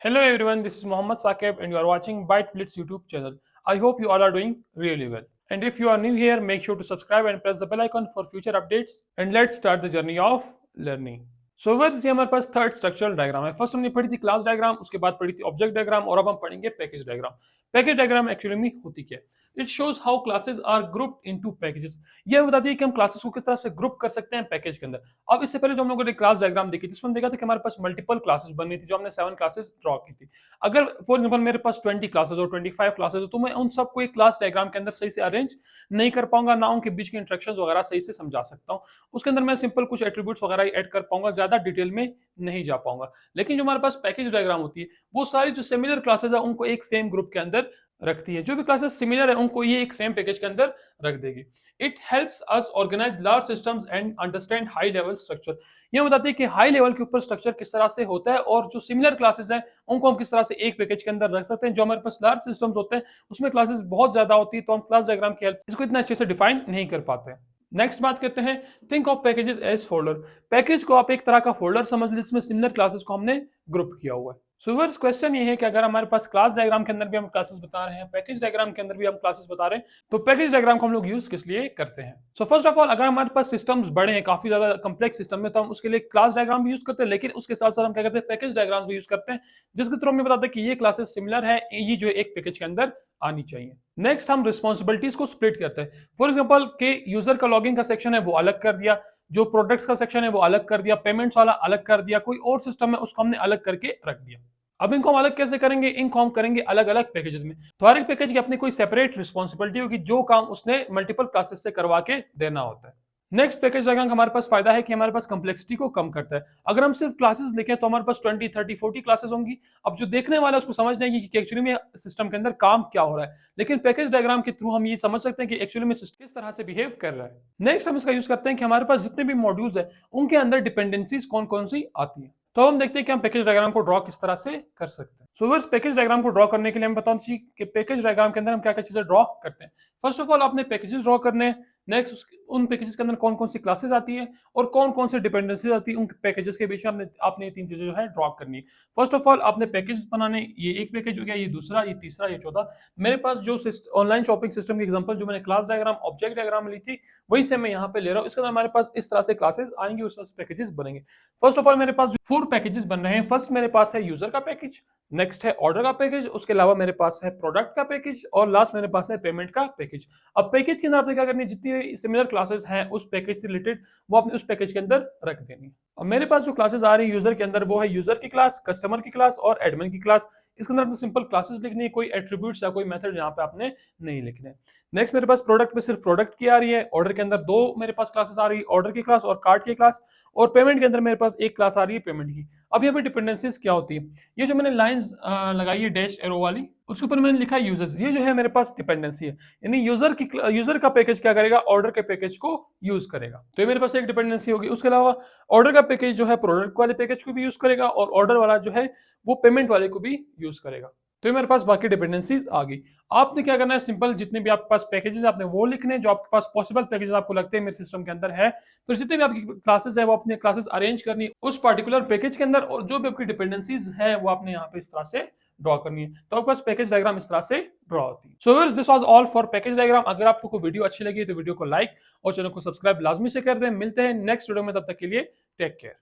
Hello everyone, this is Mohammed Saqib and you are watching Byte Blitz YouTube channel. I hope you all are doing really well. And if you are new here, make sure to subscribe and press the bell icon for future updates. And let's start the journey of learning. So वर्स ये हमारे पास third structural diagram है। First हमने पढ़ी थी class diagram, उसके बाद पढ़ी थी ऑब्जेक्ट डायग्राम और अब हम पढ़ेंगे package diagram. Package diagram actually में होती क्या है? It shows how classes are grouped into packages. ये बताती है कि हम क्लासेस को किस तरह से ग्रुप कर सकते हैं पैकेज के अंदर। अब इससे पहले जो हम लोगों ने क्लास डायग्राम देखी थी उसमें देखा था कि हमारे पास मल्टीपल क्लासेस बननी थी, जो हमने 7 क्लासेस ड्रॉ की थी। अगर फॉर एग्जांपल मेरे पास 20 क्लासेस और 25 क्लासेस हो तो मैं उन सबको एक क्लास डायग्राम के अंदर सही से अरेंज नहीं कर पाऊंगा, ना उनके बीच के इंटरेक्शंस वगैरह सही से समझा सकता हूं। उसके अंदर मैं सिंपल कुछ एट्रीब्यूट्स वगैरह ही ऐड कर पाऊंगा, ज्यादा डिटेल में नहीं जा पाऊंगा। लेकिन जो हमारे पास पैकेज डायग्राम होती है वो सारी जो सिमिलर क्लासेस है उनको एक सेम ग्रुप के अंदर रखती है। जो भी क्लासेस सिमिलर है उनको ये एक सेम पैकेज के अंदर रख देगी। It helps us organize large systems and understand high level structure. ये बताती है कि हाई लेवल के ऊपर स्ट्रक्चर किस तरह से होता है और जो सिमिलर क्लासेस हैं उनको हम किस तरह से एक पैकेज के अंदर रख सकते हैं। जो हमारे पास लार्ज सिस्टम्स होते हैं उसमें क्लासेस बहुत ज्यादा होती है तो हम क्लास डायग्राम की हेल्प इसको इतना अच्छे से डिफाइन नहीं कर पाते हैं। नेक्स्ट बात करते हैं, think of packages as folder. Package को आप एक तरह का फोल्डर समझ लीजिए जिसमें सिमिलर क्लासेस को हमने ग्रुप किया हुआ है। सो वर्स क्वेश्चन ये है कि अगर हमारे पास क्लास डायग्राम के अंदर भी हम क्लासेस बता रहे हैं, पैकेज डायग्राम के अंदर भी हम क्लासेस बता रहे हैं, तो पैकेज डायग्राम को हम लोग यूज किस लिए करते हैं? सो फर्स्ट ऑफ ऑल, अगर हमारे पास सिस्टम्स बड़े हैं, काफी ज्यादा कम्प्लेक्स सिस्टम में, तो हम उसके लिए क्लास डायग्राम भी यूज करते हैं, लेकिन उसके साथ साथ हम क्या करते हैं, पैकेज डायग्राम भी यूज करते हैं, जिसके थ्रू हमें बताते हैं कि ये क्लासेस सिमिलर है, ये जो एक पैकेज के अंदर आनी चाहिए। नेक्स्ट हम रिस्पॉन्सिबिलिटीज को स्प्लिट करते हैं। फॉर एग्जाम्पल के यूजर का लॉगिन का सेक्शन है वो अलग कर दिया, जो प्रोडक्ट्स का सेक्शन है वो अलग कर दिया, पेमेंट्स वाला अलग कर दिया, कोई और सिस्टम है उसको हमने अलग करके रख दिया। अब इनको हम अलग कैसे करेंगे? इनको हम करेंगे अलग अलग पैकेजेस में। तो हर एक पैकेज की अपनी कोई सेपरेट रिस्पॉन्सिबिलिटी होगी, जो काम उसने मल्टीपल क्लासेस से करवा के देना होता है। नेक्स्ट पैकेज डायग्राम का हमारे पास फायदा है कि हमारे पास कंप्लेक्सिटी को कम करता है। अगर हम सिर्फ क्लासेस लिखें तो हमारे पास 20, 30, 40 क्लासेस होंगी। अब जो देखने वाला है उसको समझ नहीं कि एक्चुअली में सिस्टम के अंदर काम क्या हो रहा है, लेकिन पैकेज डायग्राम के थ्रू हम ये समझ सकते हैं कि एक्चुअली में सिस्टम किस तरह से बिहेव कर रहा है। नेक्स्ट हम इसका यूज करते हैं कि हमारे पास जितने भी मॉड्यूल्स है उनके अंदर डिपेंडेंसीज कौन कौन सी आती है। तो हम देखते हैं कि हम पैकेज डायग्राम को ड्रॉ किस तरह से कर सकते हैं। सो व्यूअर्स, पैकेज डायग्राम को ड्रॉ करने के लिए हम बता दें कि पैकेज डायग्राम के अंदर हम क्या क्या चीजें ड्रॉ करते हैं। फर्स्ट ऑफ ऑल आपने पैकेजेस ड्रॉ करने हैं। नेक्स्ट उन पैकेजेस के अंदर कौन कौन सी क्लासेस आती है और कौन कौन से डिपेंडेंसीज आती है, उन पैकेजेस के बीच में आपने ये तीन चीजें जो है ड्रॉ करनी है। फर्स्ट ऑफ ऑल आपने पैकेज बनाने, ये एक पैकेज हो गया, ये दूसरा, ये तीसरा, ये चौथा। मेरे पास जो ऑनलाइन शॉपिंग सिस्टम की एग्जांपल जो मैंने क्लास डायग्राम ऑब्जेक्ट डायग्राम ली थी वही से मैं यहाँ पे ले रहा हूँ। इसके अंदर हमारे पास इस तरह से क्लासेस आएंगे, उस तरह से पैकेजेस बनेंगे। फर्स्ट ऑफ ऑल मेरे पास 4 पैकेजेस बन रहे हैं। फर्स्ट मेरे पास है यूजर का पैकेज, नेक्स्ट है ऑर्डर का पैकेज, उसके अलावा मेरे पास है प्रोडक्ट का पैकेज और लास्ट मेरे पास है पेमेंट का पैकेज। अब पैकेज के अंदर आपने क्या करनी है, जितनी सिमिलर क्लासेस हैं उस पैकेज से रिलेटेड वो आपने उस पैकेज के अंदर रख देनी है। अब मेरे पास जो क्लासेस आ रही है यूजर के अंदर वो है यूजर की क्लास, कस्टमर की क्लास और एडमिन की क्लास। इसके अंदर आपने सिंपल क्लासेस लिखनी है, कोई एट्रीब्यूट्स या कोई मेथड यहाँ पे आपने नहीं लिखने। नेक्स्ट मेरे पास प्रोडक्ट में सिर्फ प्रोडक्ट की आ रही है, ऑर्डर के अंदर 2 मेरे पास क्लासेस आ रही है, ऑर्डर की क्लास और कार्ड की क्लास, और पेमेंट के अंदर मेरे पास एक क्लास आ रही है पेमेंट की। अब यहाँ पे डिपेंडेंसीज क्या होती है, ये जो मैंने लाइंस लगाई है डैश एरो वाली, उसके ऊपर मैंने लिखा है यूजर्स। ये जो है मेरे पास डिपेंडेंसी है, यानी यूजर का पैकेज क्या करेगा, ऑर्डर के पैकेज को यूज करेगा। तो ये मेरे पास एक डिपेंडेंसी होगी। उसके अलावा ऑर्डर का पैकेज जो है प्रोडक्ट वाले पैकेज को भी यूज करेगा और ऑर्डर वाला जो है वो पेमेंट वाले को भी यूज करेगा। तो ये मेरे पास बाकी डिपेंडेंसीज आ गई। आपने क्या करना है, सिंपल जितने भी आपके पास पैकेजेस आपने वो लिखने जो आपके पास पॉसिबल पैकेजेस आपको लगते हैं मेरे सिस्टम के अंदर है। तो जितने भी आपकी क्लासेस है वो अपने क्लासेस अरेंज करनी उस पर्टिकुलर पैकेज के अंदर, और जो भी आपकी डिपेंडेंसीज है वो आपने यहाँ पे इस तरह से ड्रॉ करनी है। तो आपके पास पैकेज डायग्राम इस तरह से ड्रॉ होती है। So this was all for package diagram. अगर आपको कोई वीडियो अच्छी लगी तो वीडियो को लाइक और चैनल को सब्सक्राइब लाजमी से कर दें। मिलते हैं नेक्स्ट वीडियो में, तब तक के लिए टेक केयर।